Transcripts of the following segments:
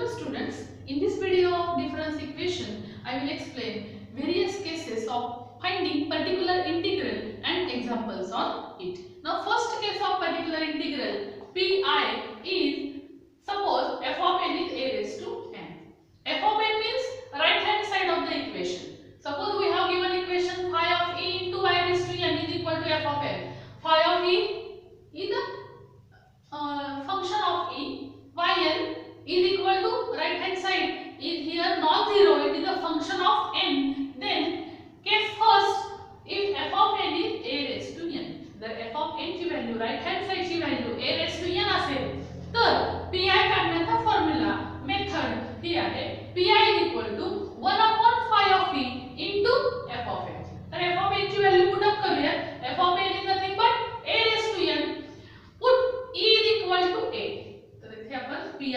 Welcome students. In this video of difference equation, I will explain various cases of finding particular integral and examples on it. Now first case of particular integral pi is, suppose f of n is a raised to n. F of n means right hand side of the equation. Suppose we have given equation phi of e into y raised to n is equal to f of n. Phi of e is the function of e, yn is equal to right hand side is here non-zero, it is a function of n. Then case first, if f of n is a raised to n, the f of n ची value right hand side ची value a raised to n असेल तर pi काढण्याचा formula method ही आहे pi is equal to 1 upon phi of e into f of n. तर f of n ची value put up करूया. f of n is nothing but a raised to n. put e is equal to a. तर इथे आपण pi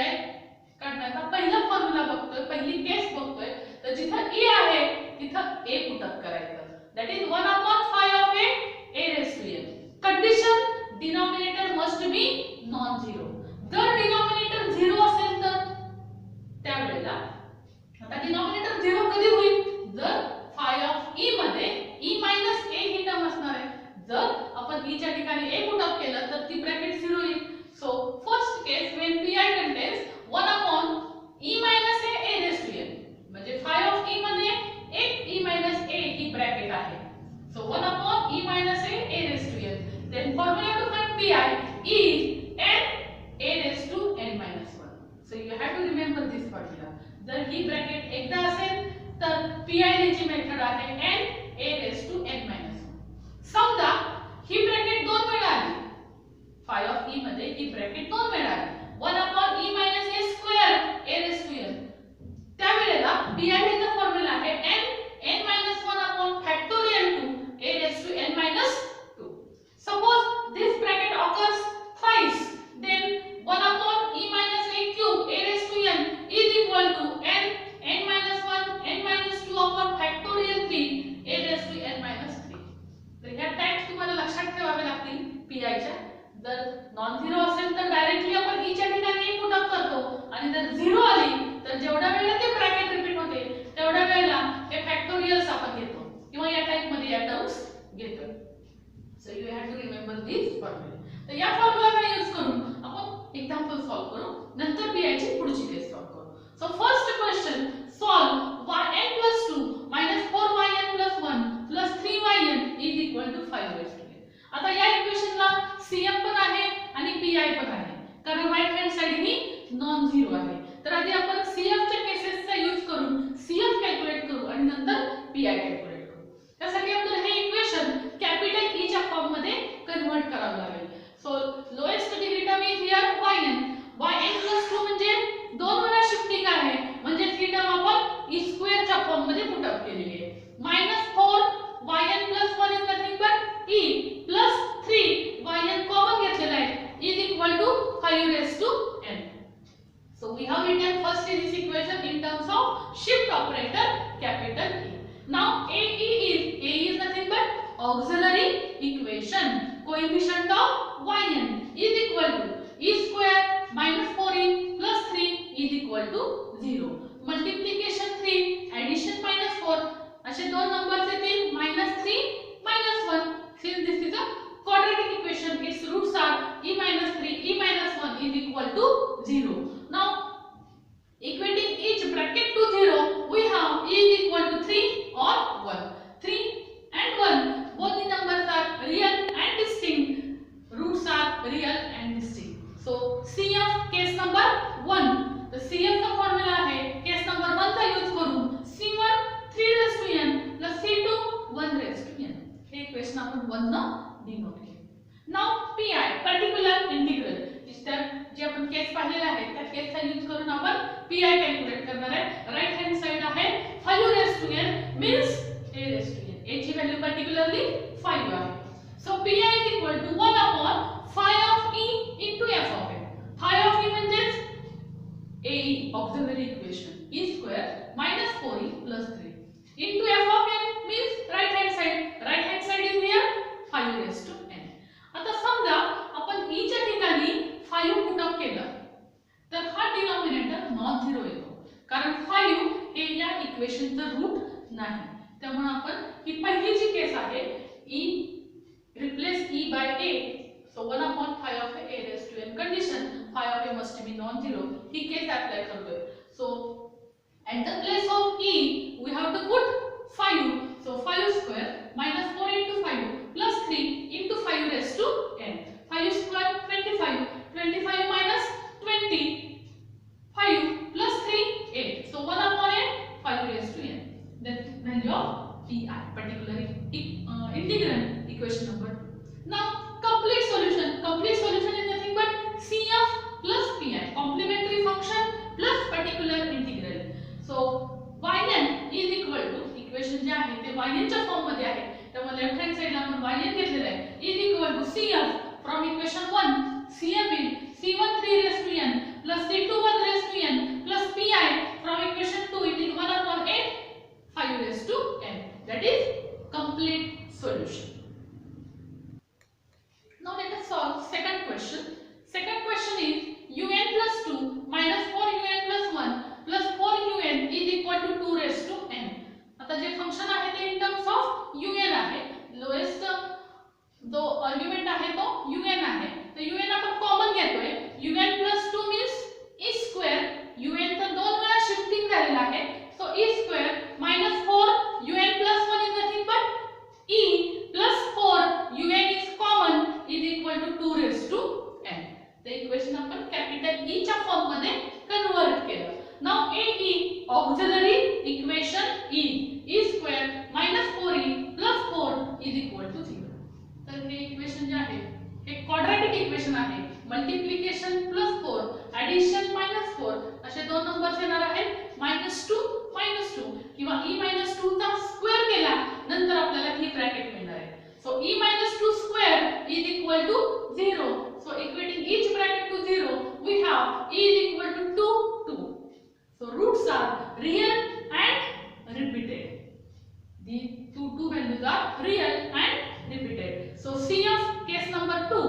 काढण्याचा पहिला formula बघतोय, पहिली केस बघतोय. तर जिथं e आहे तिथं a पुट अप करायचं. That is 1 upon phi of a raised to n. Condition denominator must be non zero. जर डिनॉमिनेटर 0 असेल तर त्यावेळेला आता डिनॉमिनेटर 0 कधी होईल जर phi of e मध्ये e minus a he term असणार आहे. जर आपण e च्या ठिकाणी a पुट अप केलं तर ती ब्रॅकेट 0 येईल. So first case when pi contains 1 upon e minus a raised to n, म्हणजे phi of e मध्ये एक e minus a he bracket आहे. So 1 upon e minus a raised to n. Then formula to find pi is n a raised to n minus 1. So you have to remember this formula. जर ही bracket एकदा असेल तर pi ची method आहे n a raised to n minus 1. समजा ही bracket दोन वेळा आली, phi of e मध्ये ही ब्रॅकेट दोन वेळा आली 1 upon e minus a square a raised to n. त्यावेळेला pi चा फॉर्म्युला आहे n minus 1 upon factorial 2 a raised to n minus 2. Suppose this bracket occurs thrice, then 1 upon e minus a cube a raised to n is equal to n minus 1 n minus 2 upon factorial 3 a raised to n minus 3. तर ह्या types तुम्हाला लक्षात ठेवावे लागतील pi च्या. जर non zero असेल तर डायरेक्टली आपण e च्या ठिकाणी e पुट अप करतो आणि जर 0 आली तर जेवढ्या वेळेला ते ब्रॅकेट रिपीट होते तेवढ्या वेळेला हे फॅक्टोरियल्स आपण घेतो किंवा या टाइप मध्ये या टर्म्स घेतो. So you have to remember this formula. तर या फॉर्म्युलाचा यूज करून आपण एक्झाम्पल सॉल्व करू, नंतर pi ची पुढची केस सॉल्व करू. So first question solve yn + 2 - 4yn + 1 + 3yn is equal to 5 raised to n. आता या इक्वेशनला cm पण आहे आणि pi पण आहे कारण राइट हँड साइड ही नॉन झिरो आहे. तर आधी आपण cf च्या केसेसचा यूज करून cf कॅल्क्युलेट करू आणि नंतर pi कॅल्क्युलेट करू. त्यासाठी आपल्याला हे इक्वेशन कॅपिटल e च्या फॉर्म मध्ये कन्वर्ट करावं लागेल. So lowest degree term is here yn + 2 म्हणजे दोन वेळा शिफ्टिंग आहे, म्हणजे ही टर्म आपण e² च्या फॉर्म मध्ये पुट अप केलेली आहे. -4yn + 1 is nothing but e + 3yn common घेतलेला आहे is equal to 5 raised to n. So we have written first in this equation in terms of shift operator capital E. Now a is nothing but auxiliary equation. Coefficient of yn is equal to e² - 4e + 3 is equal to 0. Multiplication 3, addition -4, असे दोन numbers येतील -3 -1. Since this is a quadratic equation, its roots are e minus 3, e minus 1 is equal to 0. Now, equating each bracket to 0, we have e is equal to 3 or 1. 3 and 1, both the numbers are real and distinct. Roots are real and distinct. So, CF case number 1. The CF का formula है case number 1 का use करूँ C1 3 raised to n plus C2 1 raised to n. हे equation आपण 1 न denote केले. Now pi particular integral, जे आपण केस पाहिलेला आहे त्या केसचा यूज करून आपण pi कॅल्क्युलेट करणार आहे. राइट हँड साइड आहे 5 raised to n means a raised to n. a ची व्हॅल्यू पर्टिक्युलरली 5 आहे. So pi is equal to 1 upon phi of e into f of n. phi of e म्हणजेच ae auxiliary equation e² - 4e + 3 into f of n means right hand side is here 5 raised to n. आता समजा आपण e च्या ठिकाणी 5 put up केलं तर हा denominator non zero कारण 5 हे या इक्वेशनचं रूट नाही. त्यामुळे आपण ही पहिली जी केस आहे e replace e by a, so 1 upon phi of a raised to n condition phi of a must be non-zero he case apply करतोय. So at the place of e we have to put 5, so 5 square minus 4 into 5 plus 3 into 5 raised to n. 5 square 25, 25 minus 20, 5 plus 3 8, so 1 upon n 5 raised to n. That value of pi, particular integrand, equation number 2. Now complete solution. Complete solution is nothing but CF plus pi, complementary function plus particular integral. So yn is equal to, equation जे आहे ते yn च्या form मध्ये आहे, त्यामुळे left hand साइडला आपण yn घेतलेलं आहे, is equal to CF from equation 1. CF is C1 3 raised to n plus C2 1 raised to n plus pi from equation 2, it is 1 upon 8 5 raised to n. That is complete solution. Now let us solve second question. Second question is un plus 2 minus 4un plus 1 plus 4un is equal to 2 raised to n. आता जे function आहे ते in terms of un आहे, lowest जो argument आहे तो un आहे, तर un आपण कॉमन घेतोय. un plus 2 means e square, un चा दोन वेळा शिफ्टिंग झालेला आहे, so e square minus 4 un plus 1 is nothing but e plus 4 un is common is equal to 2 raised to n. The equation आपण capital E च्या form मध्ये convert केलं. Now AE auxiliary equation e square minus 4e plus 4 is equal to 0. तर हे equation जे आहे हे quadratic equation आहे. मल्टिप्लिकेशन प्लस 4, ॲडिशन मायनस 4 असे दोन नंबर्स येणार आहेत. -2 किंवा e-2 चा स्क्वेअर केला नंतर आपल्याला ही ब्रॅकेट मिळणार आहे. So e-2 square is equal to 0. So equating each bracket to 0, we have e is equal to 2. So roots are real and repeated. The two values are real and repeated. So CF case number 2.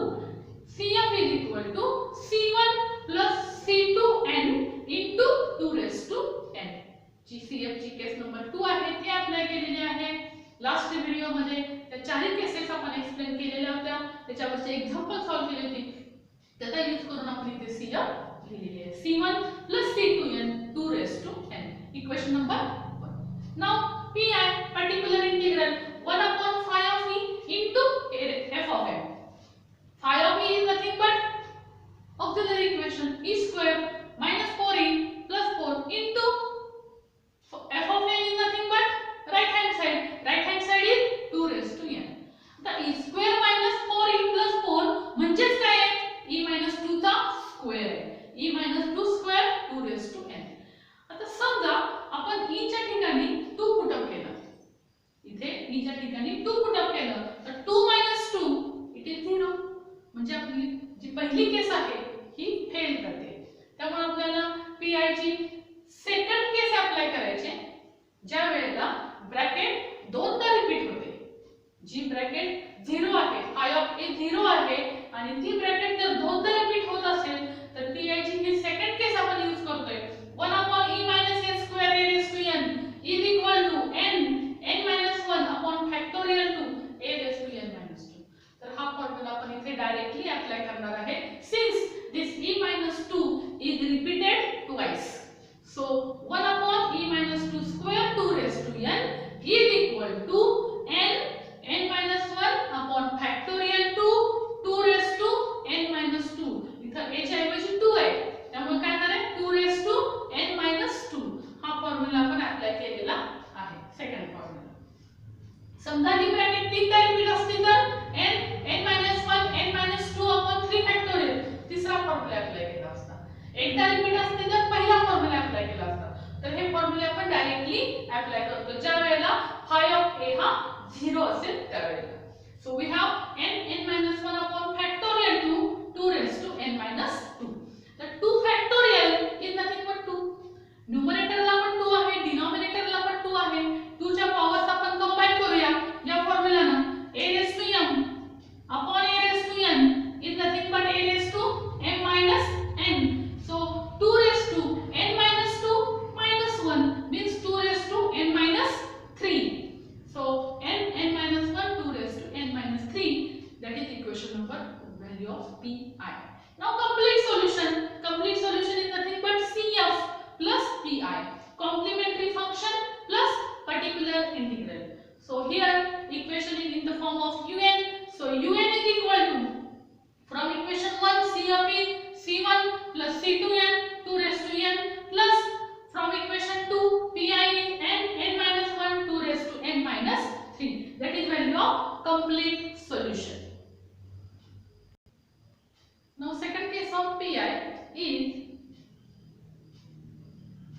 CF is equal to C1 plus C2n into 2 raised to n. G CF ची case number 2 आहे ती apply केलेली आहे. Last video मध्ये त्या चारही cases आपण explain केलेल्या होत्या, त्याच्यावरचे एक्झाम्पल सॉल्व केले होते, त्याचा यूज करून आपण इथे CF लिहिलेली आहे. C1 plus C2n 2 raised to n. Equation number 1. Now pi, particular integral 1 upon phi of e into f of m. Phi of e is nothing but auxiliary equation e square minus 4e plus 4 into f of n is nothing but right hand side. Right hand side is 2 raised to n. आता e square minus 4e plus 4 म्हणजेच काय आहे? e-2 चा square आहे. e-2 square 2 raised to n. आता समजा आपण e च्या ठिकाणी 2 पुट अप केलं, इथे e च्या ठिकाणी 2 पुट अप केलं तर 2 - 2 इट इज 0. म्हणजे आपली जी पहिली केस आहे ही फेल करते. त्यामुळे आपल्याला पीआय ची सेकंड केस अप्लाय करायची, ज्या वेळेला ब्रॅकेट दोनदा रिपीट होते. जी ब्रॅकेट 0 आहे, फाय ऑफ ए 0 आहे आणि ती ब्रॅकेट जर दोनदा रिपीट होत असेल तर पीआय ची ही सेकंड केस आपण यूज करतोय. 1 upon e minus n square a raised to n is equal to n minus 1 upon factorial to a raised to n minus 2. तर हा फॉर्म्युला आपण इथे डायरेक्टली अप्लाय करणार आहे, since this e minus 2 is repeated twice. So 1 upon e-2 square 2 raised to n is equal to n minus 1 upon factorial 2 raised to n minus 2. इथं a च्या ऐवजी 2 आहे, त्यामुळे काय होणार आहे 2 raised to n minus 2. हा फॉर्म्युला आपण अप्लाय केलेला आहे, सेकंड फॉर्म्युला. समजा ही ब्रॅकेट तीनदा रिपीट असते तर n minus 1 n minus 2 upon 3 factorial तिसरा फॉर्म्युला अप्लाय केला असता. एकदा रिपीट असते तर पहिला फॉर्म्युला अप्लाय केला असता. तर हे फॉर्म्युला आपण डायरेक्टली अप्लाय करतो ज्या वेळेला फाय ऑफ a हा 0 असेल त्यावेळेला. So we have n-1 upon factorial 2 raised to n minus 2. तर 2 factorial is nothing but 2. न्यूमरेटरला पण 2 आहे, डिनॉमिनेटरला पण 2 आहे. 2 च्या पॉवर्स आपण कंबाईन करूया या फॉर्म्युलानं. a raised to m upon a raised to n is nothing but a raised to m minus n. So 2 raised to n minus 2 minus Now complete solution. Complete solution is nothing but CF plus PI. Complementary function plus particular integral. So here equation is in the form of UN. So UN is equal to, from equation 1, CF is C1 plus C2n 2 raised to n, plus from equation 2 PI is n minus 1 2 raised to n minus 3. That is value of complete solution. Now second case of PI is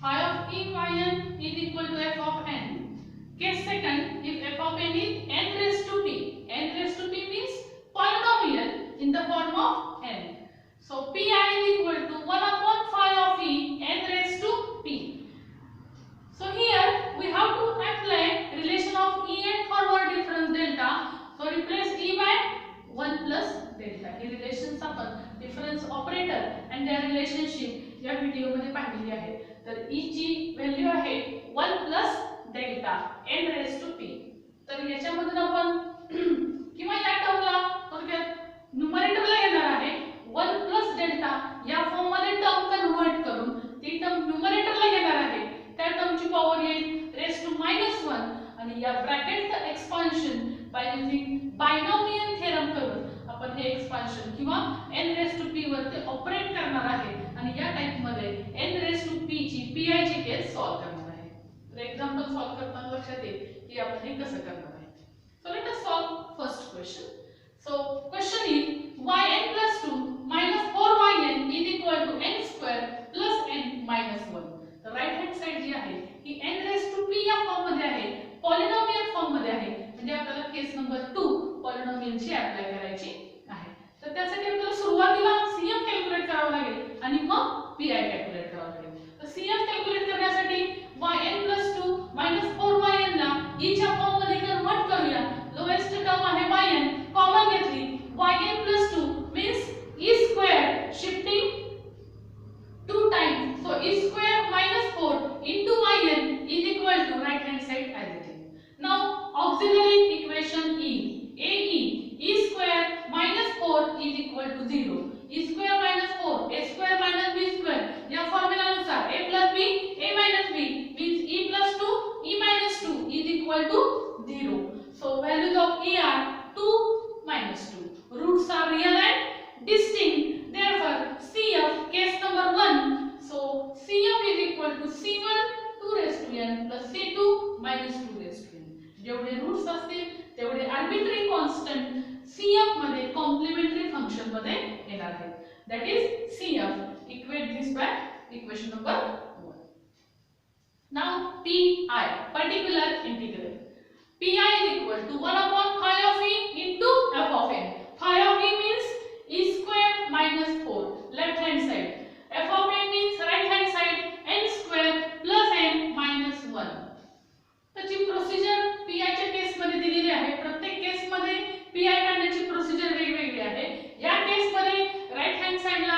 phi of e y n is equal to f of n. Case second, if f of n is n raised to p. N raised to p means polynomial in the form of n. So pi is equal to 1 upon phi of e n raised to p. So here we have to apply relation of e and forward difference delta. So replace e by 1 plus delta. हे relations आपण difference operator आणि त्या relationship या video मध्ये पाहिलेली आहे. तर e ची व्हॅल्यू आहे 1 plus delta n raise to p. तर याच्यामधून आपण किंवा या टर्मला थोडक्यात न्यूमरेटरला येणार आहे 1 प्लस डेल्टा या फॉर्म मध्ये टर्म कन्वर्ट करून ती टर्म न्यूमरेटरला घेणार आहे. त्या टर्मची पॉवर येईल रेज टू -1 आणि या ब्रॅकेटचं expansion by using binomial theorem करून आपण हे एक्सपान्शन किंवा n रेज टू p वरती ऑपरेट करणार आहे आणि या टाइप मध्ये n रेज टू p ची pi ची केस सॉल्व करणार आहे. तर एक्झाम्पल सॉल्व करताना लक्षात येईल की आपण हे कसं करणार आहे. So let us solve first question. So question is yn + 2 - 4yn is equal to n square plus n minus 1. तर राइट हँड साइड जी आहे ही n रेज टू p या फॉर्म मध्ये आहे, पॉलिनॉमियल फॉर्म मध्ये आहे. म्हणजे आपल्याला केस नंबर 2 पॉलिनॉमियलची अप्लाय करायची आहे. तर त्यासाठी आपल्याला सुरुवातीला CF कॅल्क्युलेट करावं लागेल आणि मग PI कॅल्क्युलेट करावं लागेल. तर CF कॅल्क्युलेट करण्यासाठी yn + 2 - 4yn ला e च्या फॉर्म मध्ये कन्वर्ट करूया. लोएस्ट टर्म आहे yn, कॉमन घेतली. yn + 2 means e² shifting 2 times. So e² - 4 into yn is equal to right hand side as it is. Now auxiliary equation e ae e² - 4 is equal to 0. e² - 4 a² - b² या formula नुसार a + b a - b means e + 2 e - 2 is equal to 0. So values of e are 2 - 2. Roots are real and distinct. Therefore CF case number 1. So CF is equal to C1 2 raised to n plus C2 minus 2 raised to n. जेवढे roots असतील तेवढे arbitrary constant CF मध्ये complementary function मध्ये येणार आहेत. That is CF. Equate this by equation number 1. Now PI, particular integral. PI is equal to 1 upon phi of e into f of n. Phi of e means e² - 4 left hand side. f of n means right hand side n² plus n minus 1. त्याची procedure PI च्या केस मध्ये दिलेली आहे. प्रत्येक केस मध्ये PI काढण्याची procedure वेगवेगळी आहे. या केस मध्ये राइट हँड साइडला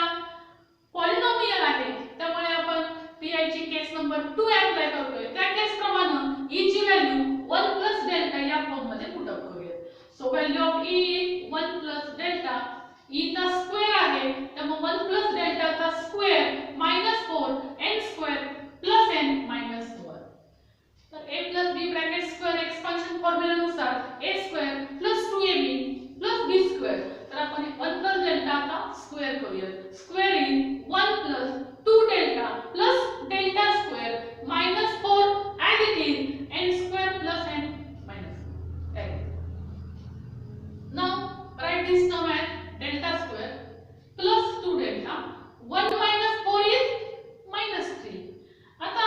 पॉलिनॉमियल आहे, त्यामुळे आपण PI ची केस नंबर 2 अप्लाय करतोय. त्या केस प्रमाणे e ची व्हॅल्यू 1 प्लस डेल्टा या फॉर्म मध्ये पुट अप करूया. So value of e is 1 plus delta. e चा स्क्वेअर आहे, त्यामुळे 1 प्लस डेल्टा चा square -4 n² plus n minus 1. तर a plus b bracket square expansion formula नुसार a² plus 2ab plus b². तर आपण 1 प्लस डेल्टा का स्क्वेअर करूया. Square is 1 plus 2 delta plus delta square -4 as it is n² plus n minus 1. Now write this term as delta square plus 2 delta. 1 minus 4 is -3. आता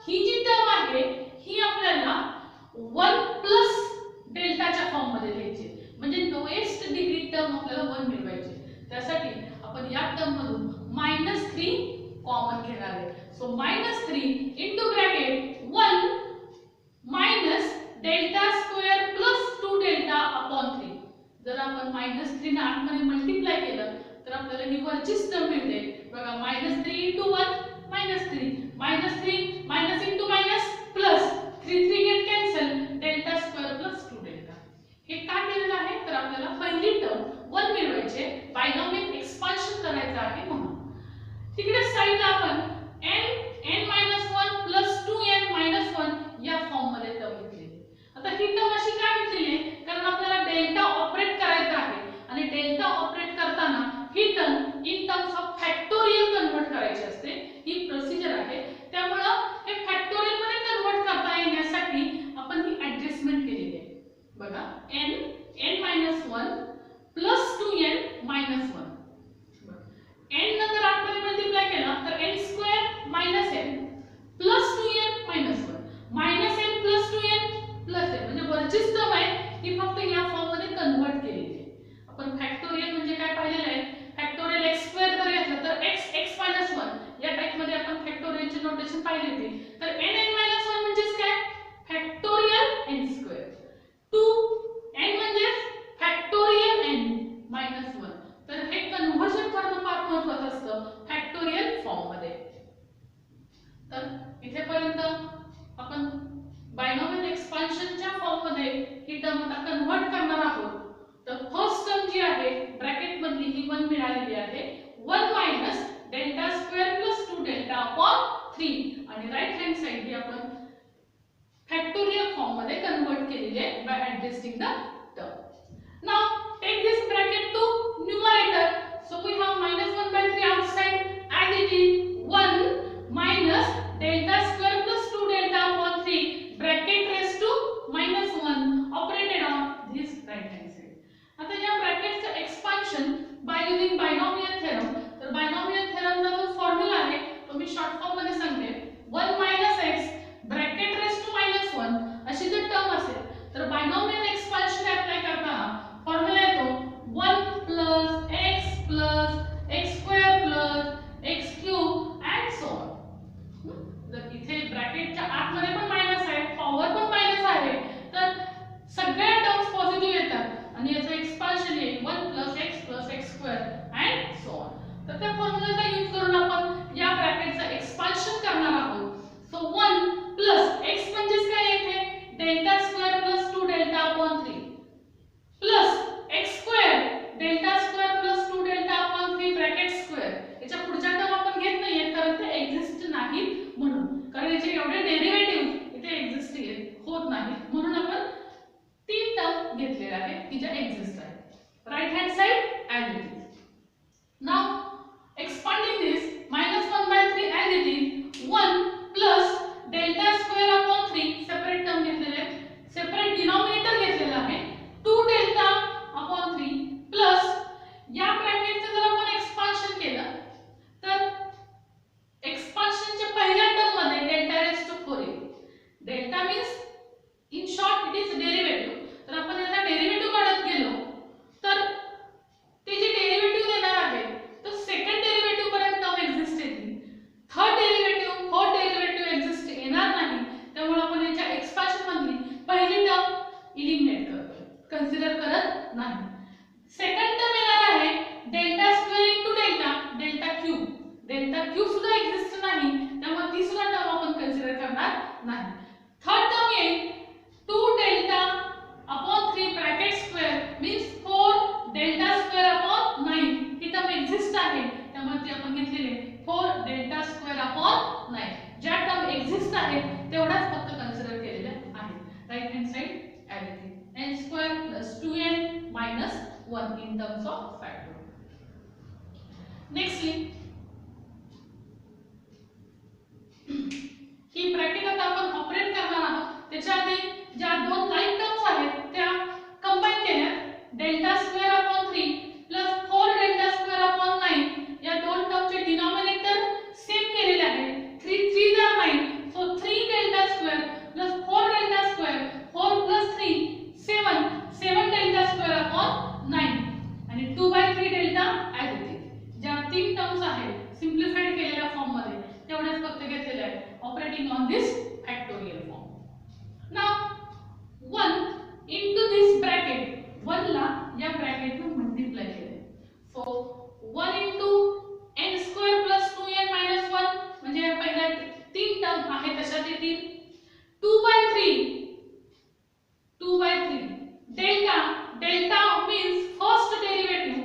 ही जी term आहे ही आपल्याला 1 plus डेल्टाच्या form मध्ये लिहायची, म्हणजे lowest degree term आपल्याला 1 मिळवायची. त्यासाठी आपण या टर्म मधून -3 कॉमन घेणार आहे. So -3 into bracket 1 minus delta square plus 2 delta upon 3. जर आपण -3 ने 8 मध्ये मल्टिप्लाय केलं तर आपल्याला ही वरचीच टर्म मिळते. बघा -3 into 1 -3 -3 minus into minus plus 3 get cancel delta square plus 2 delta. हे का केलेलं आहे तर आपल्याला पहिली टर्म 1 मिळवायचे बायनॉमियल एक्सपान्शन एक्सप्रेशन पाहिली होती. तर n(n-1) म्हणजेच काय? Factorial n square. 2n म्हणजे फॅक्टोरियल n-1. तर हे कन्व्हर्जन करणं फार महत्त्वाचं असतं फॅक्टोरियल फॉर्म मध्ये. तर इथेपर्यंत आपण बायनॉमियल एक्सपान्शनच्या फॉर्म मध्ये ही टर्म आता कन्व्हर्ट करणार आहोत. तर फर्स्ट टर्म जी आहे ब्रॅकेट मधली ही 1 मिळालेली आहे. 1 minus delta square plus 2 delta upon 3 आणि राइट हँड साइड ही आपण फॅक्टोरियल फॉर्म मध्ये कन्व्हर्ट केलेली आहे by adjusting the term. Now take this bracket to numerator. So we have -1/3 outside as it is 1 minus delta square plus 2 delta upon 3 bracket raised to -1 operated on this right hand side. आता या ब्रॅकेटचं expansion by using binomial theorem. तर binomial थेरमचा जो formula आहे तो मी short form मध्ये सांगते. 1 - x ब्रॅकेट रेस्ड टू -1 अशी जर टर्म असेल तर बायनॉमियल एक्सपान्शन अप्लाय करताना फॉर्म्युला येतो 1 + x + x² + x³ and so on. जर इथे ब्रॅकेटच्या आतमध्ये पण मायनस आहे, पॉवर पण मायनस आहे, तर सगळ्या टर्म्स पॉझिटिव्ह येतात आणि याचं एक्सपान्शन येईल 1 + x + x² and so on. तर त्या फॉर्म्युलाचा यूज करून आपण या ब्रॅकेटचं एक्सपान्शन करणार आहोत. सो 1 + x म्हणजेच काय येते delta square plus 2 delta upon 3 plus x² delta square plus 2 delta upon 3 bracket square. याच्या पुढच्या टर्म आपण घेत नाहीये कारण ते एक्झिस्ट नाहीत म्हणून. कारण याचे एवढे डेरिव्हेटिव्ह इथे एक्झिस्ट होत नाहीत म्हणून आपण 3 टर्म घेतलेल्या आहेत की ज्या एक्झिस्ट आहेत. Right hand side as it is. Now expanding this -1/3 as it is 1 plus delta square upon 3 separate term घेतलेले आहेत, सेपरेट डिनॉमिनेटर घेतलेला आहे 2 डेल्टा अपॉन 3 प्लस या ब्रॅकेटचं जर आपण एक्सपान्शन केलं तर एक्सपान्शनच्या पहिल्या टर्म मध्ये डेल्टा रेज टू 4 येईल. Delta means in short it is derivative. तर आपण याचा डेरिव्हेटिव्ह काढत गेलो तर ते जे डेरिव्हेटिव्ह देणार आहे तर सेकंड डेरिव्हेटिव्ह पर्यंत टर्म एक्झिस्ट येतील. Third derivative, fourth derivative exist येणार नाही. त्यामुळे आपण याच्या एक्सपान्शन मधली पहिली टर्म इलिमिनेट करतो, कन्सिडर करत नाही. सेकंड टर्म येणार आहे delta square into delta, delta cube. Delta cube सुद्धा एक्झिस्ट नाही त्यामुळे ती सुद्धा टर्म आपण कन्सिडर करणार नाही. थर्ड टर्म येईल 2 delta upon 3 bracket square means 4 delta square upon 9. ही टर्म एक्झिस्ट आहे त्यामुळे ती आपण घेतलेली 4 डेल्टा स्क्वेअर अपॉन 9. ज्या टर्म एक्झिस्ट आहेत तेवढाच फक्त कन्सिडर केलेल्या आहेत. Right hand side as it is n² + 2n - 1 in terms of factor. Nextly he bracket आता आपण ऑपरेट करणार आहोत. त्याच्या आधी ज्या दोन लाईक टर्म्स आहेत त्या कंबाईन केल्या. Delta square upon 3 plus 4 delta square upon 9 या दोन टर्मचे डिनॉमिनेटर सेम केलेले आहे. 3 3 are 9. So 3 delta square plus 4 delta square 4 + 3 7 7 delta square upon 9 आणि 2/3 डेल्टा ॲज इट इज. ज्या तीन टर्म्स आहेत सिम्प्लिफाईड केलेल्या फॉर्म मध्ये तेवढेच फक्त घेतलेले आहेत operating on this factorial form. Now 1 into this bracket 1 ला या ब्रॅकेट ने मल्टिप्लाय केले. सो 1 into n² + 2n - 1 म्हणजे या पहिल्या तीन टर्म आहेत तशाच येतील. 2/3 delta, delta means first derivative.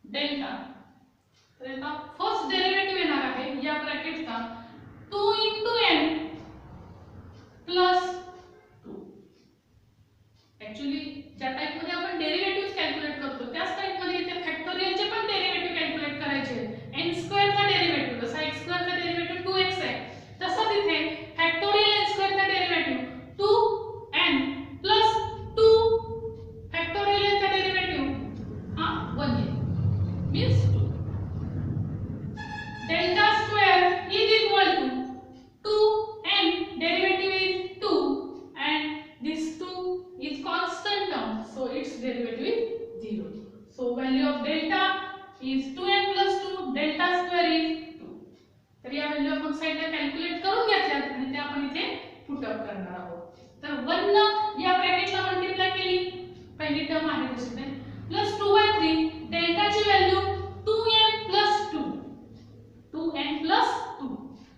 Delta तर आता फर्स्ट डेरिव्हेटिव्ह येणार आहे या ब्रॅकेटचा 2 into n + 2. ऍक्च्युअली ज्या टाइप मध्ये आपण डेरिव्हेटिव्हज कॅल्क्युलेट करतो त्याच टाइप मध्ये इथे फॅक्टोरियलचे पण डेरिव्हेटिव्ह कॅल्क्युलेट करायचे. n² चा डेरिव्हेटिव्ह जसा x² चा डेरिव्हेटिव्ह 2x आहे तसंच इथे फॅक्टोरियल n² चा डेरिव्हेटिव्ह 2n + 2 फॅक्टोरियल चा डेरिव्हेटिव्ह हा 1 येईल means 2. Delta square is equal to 2n, derivative is 2 and this 2 is constant term so its derivative is तर या व्हॅल्यू आपण साइडला कॅल्क्युलेट करून घेतल्यात आणि ते आपण इथे पुट अप करणार आहोत. तर 1 न या ब्रॅकेटला मल्टिप्लाय केली, पहिली टर्म आहे तशी ते, प्लस 2/3 डेल्टाची value 2n plus 2 2n plus 2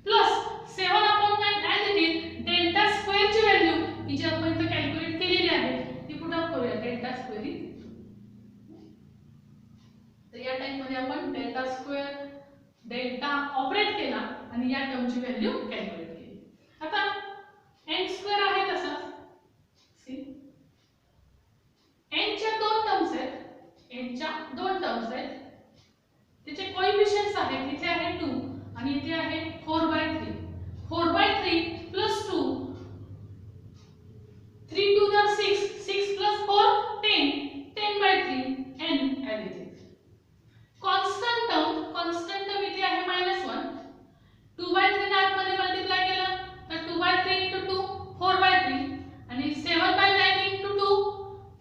plus 7/9 as it is delta स्क्वेअरची व्हॅल्यू ही जी आपण इथे कॅल्क्युलेट केलेली आहे ती पुट अप करूया. डेल्टा स्क्वेअर, तर या टाइम मध्ये आपण डेल्टा स्क्वेअर डेल्टा ऑपरेट केला आणि या टर्मची व्हॅल्यू कॅल्क्युलेट केली. आता n स्क्वेअर आहे तसाच, सी n च्या दोन टर्म्स आहेत, n च्या दोन टर्म्स आहेत, त्याचे कोएफिशिएंट्स आहेत, इथे आहे 2 आणि इथे आहे 4/3. 4/3 plus 2, 3 2 are 6, 6 plus 4 10, 10/3 n as it is. Constant term इथे आहे -1, 2/3 ने आतमध्ये मल्टिप्लाय केलं तर 2/3 * 2 4/3 आणि 7/9 * 2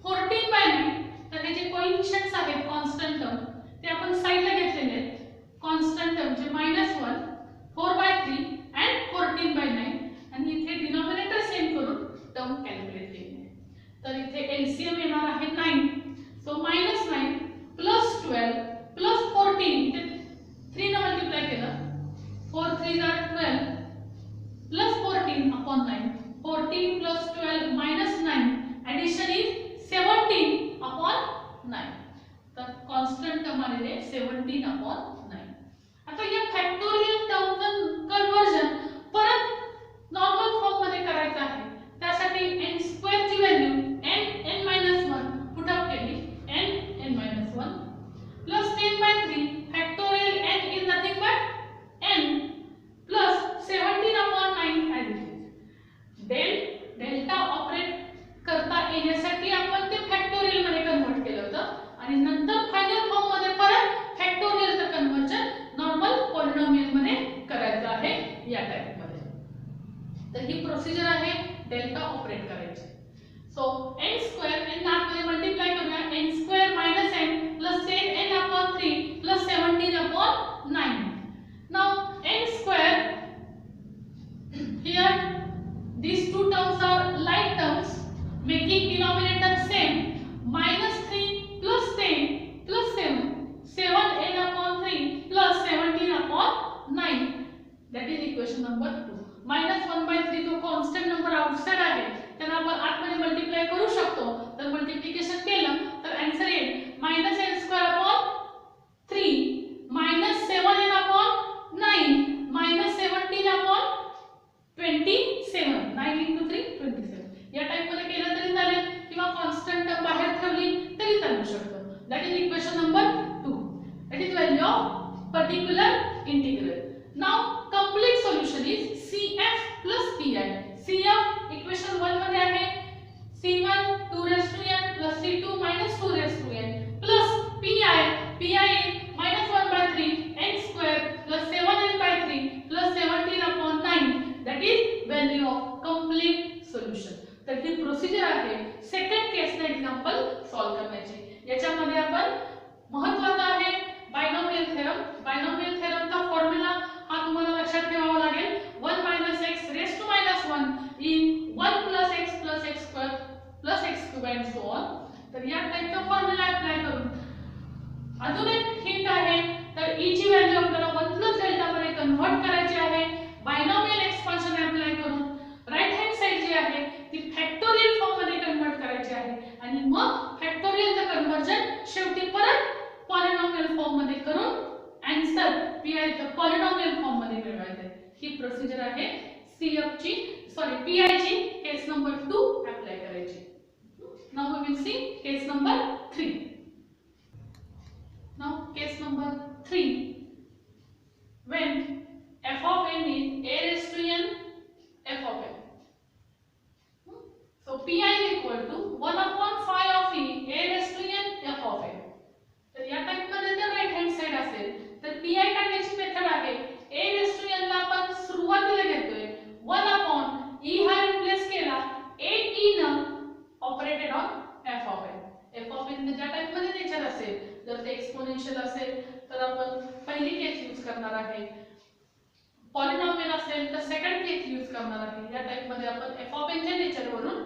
14/9. तर हे जे कोएफिशिएंट्स आहेत कॉन्स्टंट टर्म ते आपण साइडला घेतलेले आहेत. कॉन्स्टंट टर्मचे -1, 4/3 and 14/9 आणि इथे डिनॉमिनेटर सेम करून टर्म कॅल्क्युलेट केली आहे. तर इथे एलसीएम येणार आहे 9. सो -9 प्लस 12 प्लस 14 ते 3 ने मल्टिप्लाय केलं, 4 3 are 12 plus 14/9, 14 plus 12 -9, addition is 17/9. तर कॉन्स्टंट टर्म आलेले 17/9. आता या फॅक्टोरियल टर्मचं कन्वर्जन परत नॉर्मल फॉर्म मध्ये करायचं आहे. त्यासाठी n स्क्वेअर ची व्हॅल्यू n-1 पुट अप केली, n-1 plus 10/3 factorial n is nothing but n plus 17/9 as it is. Delta operate करता येण्यासाठी आपण ते फॅक्टोरियल मध्ये कन्वर्ट केलं होतं आणि नंतर फायनल फॉर्म मध्ये परत फॅक्टोरियलचं कन्वर्जन नॉर्मल पॉलिनोमियल मध्ये करायचं आहे या टाइप मध्ये. तर ही प्रोसिजर आहे डेल्टा ऑपरेट करायची. सो n स्क्वेअर n आतमध्ये मल्टिप्लाय करूया, n square -n plus 10n/3 plus 17/9. Now n square, here these two terms are like terms making denominator same. -3 plus 10 plus 7, 7n/3 plus 17/9. That is equation number 2. -1/3 तो constant number outside आहे, त्याला आपण आतमध्ये multiply करू शकतो. तर multiplication केलं तर आन्सर येईल -n² / 3 -7/9 -17/27. 9 * 3 27. या टाइप मध्ये केलं तरी चालेल किंवा कॉन्स्टंट टर्म बाहेर ठेवली तरी चालू शकतो. That is equation number 2. That is value of particular integral. Now complete solution is CF plus PI. CF equation 1 मध्ये आहे C1 2n plus C2 -2n plus PI -1/3 n² plus 7n/3 plus 17/9. That is value of complete solution. तर ही procedure आहे second केसचे example solve करण्याची. याच्यामध्ये आपण महत्त्वाचा आहे binomial theorem. Binomial थेरमचा formula हा तुम्हाला लक्षात ठेवावा लागेल. 1 - x raised to -1 in 1 plus x plus x square plus x cube and so on. तर या टाइपचा फॉर्म्युला अप्लाय करून अजून एक हिंट आहे. तर e ची व्हॅल्यू आपल्याला 1 प्लस डेल्टा मध्ये कन्वर्ट करायची आहे. बायनॉमियल एक्सपान्शन अप्लाय करून राइट हँड साइड जी आहे ती फॅक्टोरियल फॉर्म मध्ये कन्वर्ट करायची आहे आणि मग फॅक्टोरियलचं कन्वर्जन शेवटी परत पॉलिनॉमियल फॉर्म मध्ये करून आन्सर PI चं पॉलिनॉमियल फॉर्म मध्ये मिळवायचं. ही प्रोसिजर आहे CF ची, सॉरी PI ची केस नंबर 2 अप्लाय करायची. Now we will see case number 3. Now case number 3, when f of n is a raised to n f of n. So PI is equal to 1/5 of e a raised to n f of n. तर या type मध्ये जर right hand side असेल तर PI काढण्याची method आहे a raised to n ला आपण सुरुवातीला घेतोय 1/e हा रिप्लेस केला 8e न operated on f of n. f of n ज्या टाइप मध्ये नेचर असेल, जर ते एक्सपोनेन्शियल असेल तर आपण पहिली केस यूज करणार आहे पॉलिनॉमियल असेल तर सेकंड केस यूज करणार आहे. या टाइप मध्ये आपण एफ ऑफ एन च्या नेचर वरून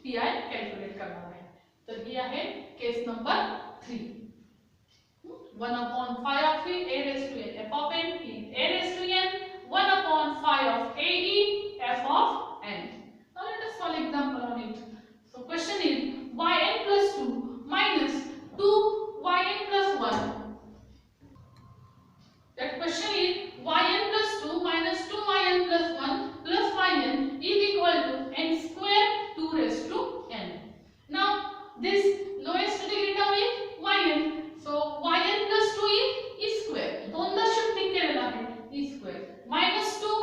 पी आय कॅल्क्युलेट करणार आहे. तर ही आहे केस number 3. 1 upon phi of e a raised to n f of n is a raised to n 1 upon phi of a e f of n. Now let us solve example on it. So question is yn plus 2 minus 2yn plus 1. That question is yn plus 2 minus 2yn plus 1 plus yn is equal to n square 2 raised to n. Now this lowest degree term is yn. So yn plus 2 is e square. दोनदा shifting केलेला आहे e square minus 2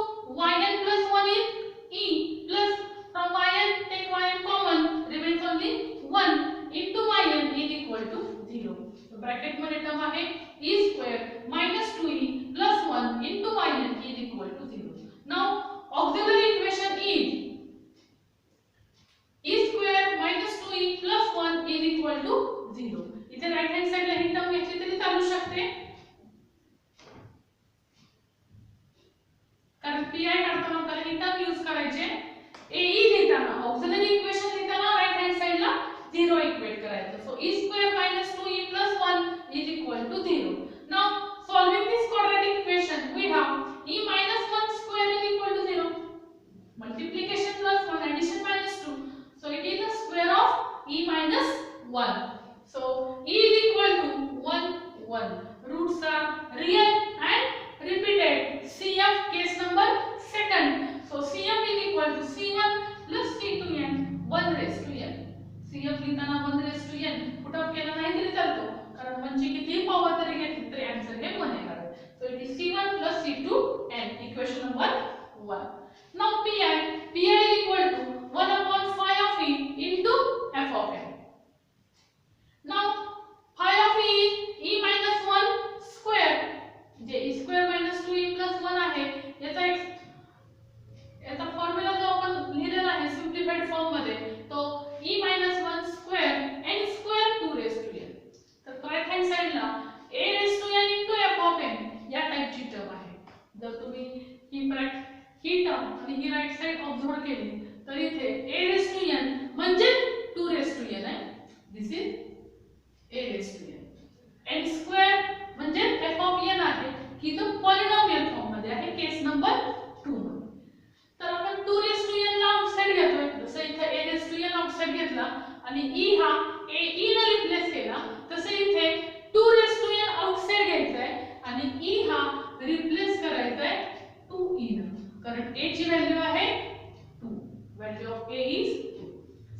yn plus 1 is e plus from yn take yn common remains only 1 into yn is equal to 0. So bracket मध्ये term आहे e square minus 2e plus 1 into yn is equal to 0. Now auxiliary equation is e square minus 2e plus 1 is equal to 0. इथे right hand साइडला ही term घेतली तरी चालू शकते, कारण P I काढताना आपल्याला ही टर्म यूज करायचे. ए ई लिहिताना ऑक्सिलरी इक्वेशन लिहिताना राइट हँड साइडला 0 इक्वेट करायचं. So e square minus 2e plus 1 is equal to 0. Now solving this quadratic equation we have e minus 1 square is equal to 0. Multiplication plus 1, addition minus 2. So it is the square of e minus 1. So e is equal to 1 1. Roots are real and repeated. CF case number second. So CF is equal to C1 plus C2n 1 raised to n. CF लिहिताना 1 raised to n put up केला नाही तरी चालतो, कारण म्हणजे किती power तरी घेतली तरी आन्सर हे 1 येणार. So it is C1 plus C2n equation number 1. Now pi is equal to 1 upon phi of e into f of n. Now phi of e is e minus 1 square, जे e square minus 2e plus 1 आहे. याचा formula जो आपण लिहिलेला आहे simplified form मध्ये, तो e minus 1 square n square 2 raised to n. तर राइट हँड साइडला a raised to n into f of n या टाइपची टर्म आहे. जर तुम्ही ही टर्म आणि ही राइट साइड ऑब्झर्व केली तर इथे a raised to n म्हणजे 2 raised to n आहे. दिस is a raised to n. n square म्हणजे f of n आहे, की जो पॉलिनॉमियल फॉर्म मध्ये आहे केस नंबर 2 मध्ये. तर आपण 2 raised to n ला आउटसाइड घेतोय, जसं इथे a raised to n outside घेतला आणि e हा a e ने रिप्लेस केला, तसे इथे 2 raised to n आउटसाइड घ्यायचा आहे आणि e हा रिप्लेस करायचा आहे 2e ने, कारण a ची व्हॅल्यू आहे 2. Value of a is 2.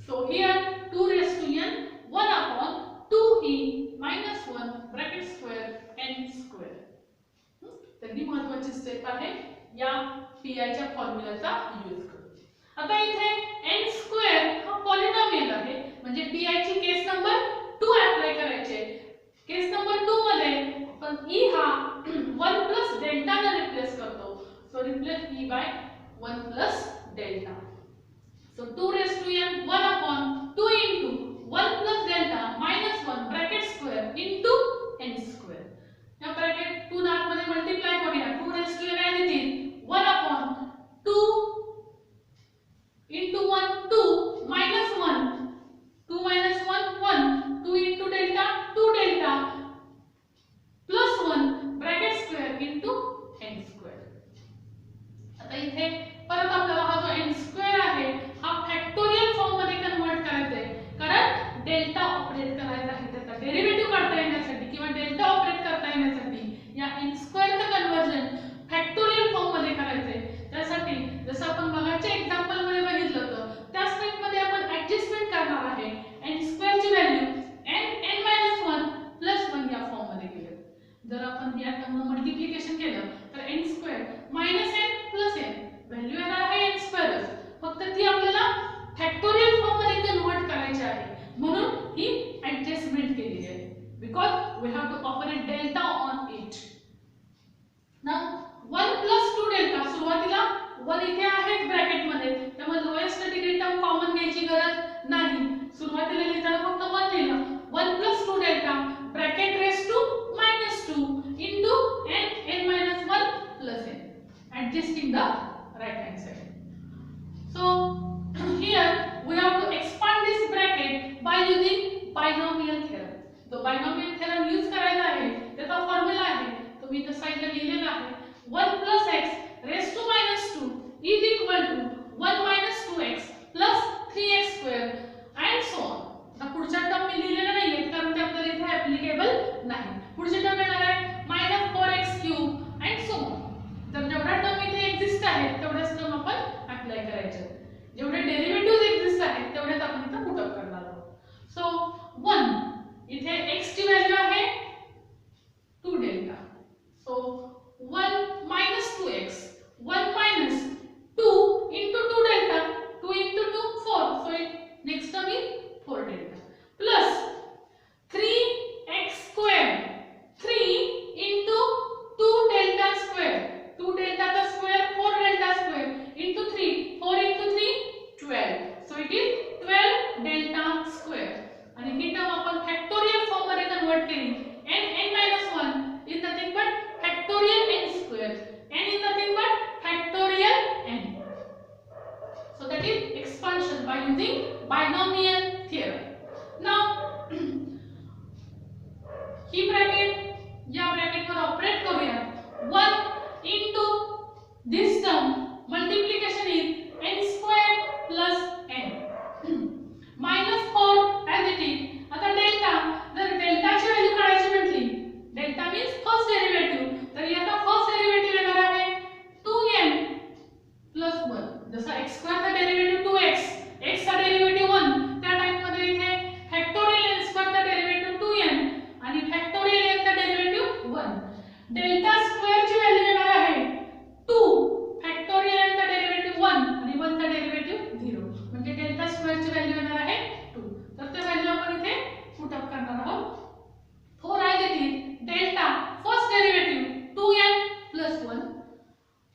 So here 2 raised to n 1 upon 2e minus 1 bracket square n square. तर ही महत्त्वाची स्टेप आहे या पी आय च्या फॉर्म्युलाचा यूज करून. आता इथे n स्क्वेअर हा पॉलिनॉमियल आहे, म्हणजे पी आय ची केस नंबर 2 अप्लाय करायचे. केस नंबर 2 मध्ये आपण e हा 1 प्लस डेल्टा ने रिप्लेस करतो. So replace e by 1 plus delta. So 2 raised to n 1 upon 2 into 1 plus delta minus 1 bracket square into n square. या ब्रॅकेट 2 नात मध्ये मल्टिप्लाय करूया. 2 raised to n आहे ती 1 upon 2 into 1 2 minus 1 2 minus 1 1 2 into delta 2 delta plus 1 bracket square into n square. आता इथे परत आपल्याला हा जो n square आहे हा फॅक्टोरियल फॉर्म मध्ये कन्वर्ट करायचा आहे, कारण डेल्टा ऑपरेट करायचा आहे. त्याचा डेरिव्हेटिव्ह काढता येण्यासाठी किंवा डेल्टा ऑपरेट करता येण्यासाठी या n स्क्वेअरचं कन्वर्जन फॅक्टोरियल फॉर्म मध्ये करायचे. त्यासाठी जसं आपण मगाच्या एक्झाम्पल मध्ये बघितलं होतं त्या स्टेप मध्ये आपण ऍडजस्टमेंट करणार आहे. n स्क्वेअर ची व्हॅल्यू n 1 प्लस 1 या फॉर्म मध्ये केलं. जर आपण या टर्मला मल्टिप्लिकेशन केलं तर n square minus n plus n value येणार आहे n स्क्वेअर, फक्त ती आपल्याला फॅक्टोरियल फॉर्म मध्ये कन्वर्ट करायची आहे, म्हणून ही ऍडजस्टमेंट केली आहे. Because we have to operate delta on it. Now 1 plus 2 delta, सुरुवातीला 1 इथे आहे ब्रॅकेट मध्ये, त्यामुळे लोएस्ट डिग्री टर्म कॉमन घ्यायची गरज नाही. सुरुवातीला लिहिताना फक्त 1 लिहिलं. 1 plus 2 delta bracket raise to -2 into n n minus 1 plus n. So 1 minus 2x, 1 minus 2 into 2 delta, 2 into 2 4, so next term is 4 delta, plus 3x square, 3 into 2 delta square, 2 delta का square 4 delta square into 3, 4 into 3 12, so it is 12 delta square. आणि ही term आपण factorial form मध्ये convert केली, n minus 1 is nothing but factorial n square, n is nothing but factorial n. So that is expansion by using binomial theorem. Now he bracket या bracket वर operate करूया. 1 into this term multiplication is n square plus n minus 4 as it is. आता delta, जर डेल्टाची value काढायची म्हटली, delta means first derivative, तर याचा first derivative येणार आहे 2n plus 1. जसा x स्क्वेअर चा डेरिव्हेटिव्ह 2x, x चा डेरिव्हेटिव्ह 1, त्या टाइप मध्ये इथे फॅक्टोरियल n स्क्वेअर चा डेरिव्हेटिव्ह 2n आणि फॅक्टोरियल n चा डेरिव्हेटिव्ह 1. डेल्टा स्क्वेअर ची व्हॅल्यू येणार आहे 2, फॅक्टोरियल n चा डेरिव्हेटिव्ह 1 आणि 1 चा डेरिव्हेटिव्ह 0, म्हणजे डेल्टा स्क्वेअर ची व्हॅल्यू येणार आहे 2. तर ते व्हॅल्यू आपण इथे पुट अप करणार आहोत. 4 आहे तिथे delta first derivative 2n plus 1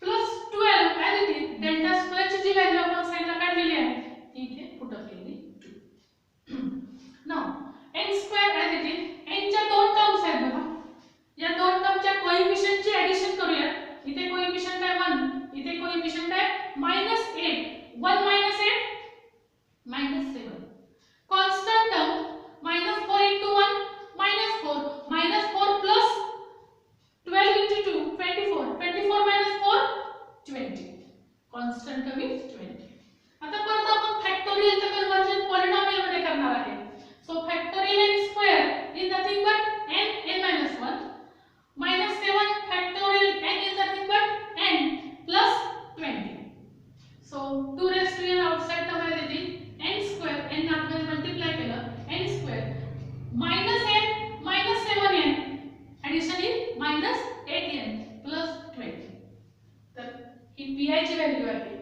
plus 12 as it is, delta square ची जी व्हॅल्यू आपण साइडला काढलेली आहे ती इथे पुट अप केली 2. Now n square as it is, n च्या दोन टर्म्स आहेत बघा, या दोन टर्मच्या कोएफिशिएंट ची एडिशन करूया. इथे कोएफिशिएंट आहे 1, इथे कोएफिशिएंट आहे -8, 1 minus 8 minus 7. Constant term -4 into 1 -4, -4 plus 12 into 2 24, 24 minus 4 20. Constant term is 20. आता परत आपण फॅक्टोरियल चे कन्वर्जन पॉलिनॉमियल मध्ये करणार आहे. So factorial n square is nothing but n minus 1 minus 7 factorial n is nothing but n plus 20. So 2 raised to n outside term आहे तिथे n square, n आपण मल्टिप्लाय केलं n square minus n minus 7n addition is minus 8n plus 20. तर ही pi ची value आहे.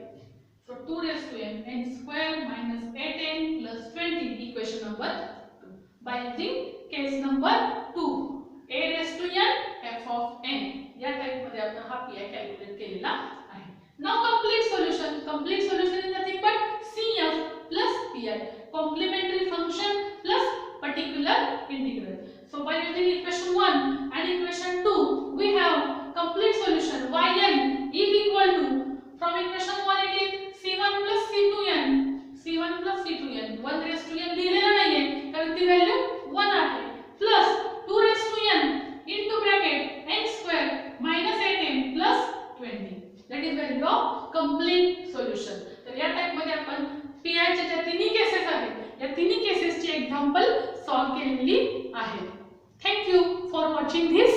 So 2 raised to n square minus 8n plus 20, equation number 2. By using case number 2, a raised to n f of n, या type मध्ये आपण हा pi calculate केलेला आहे. Now complete solution. Complete solution is nothing but cf plus pi, complementary function plus particular integral. So by using equation 1 and equation 2, we have complete solution. Yn is equal to, from equation 1 it is c1 plus c2n, c1 plus c2n, 1 raised to n लिहिलेला नाहीये कारण ती value 1 आहे, plus 2 raised to n into bracket n square minus 8n plus 20. That is value of complete solution. तर या type मध्ये आपण pi च्या ज्या तिन्ही केसेस आहेत या तिन्ही केसेसची एक्झाम्पल सॉल्व केलेली आहे. Thank you for watching this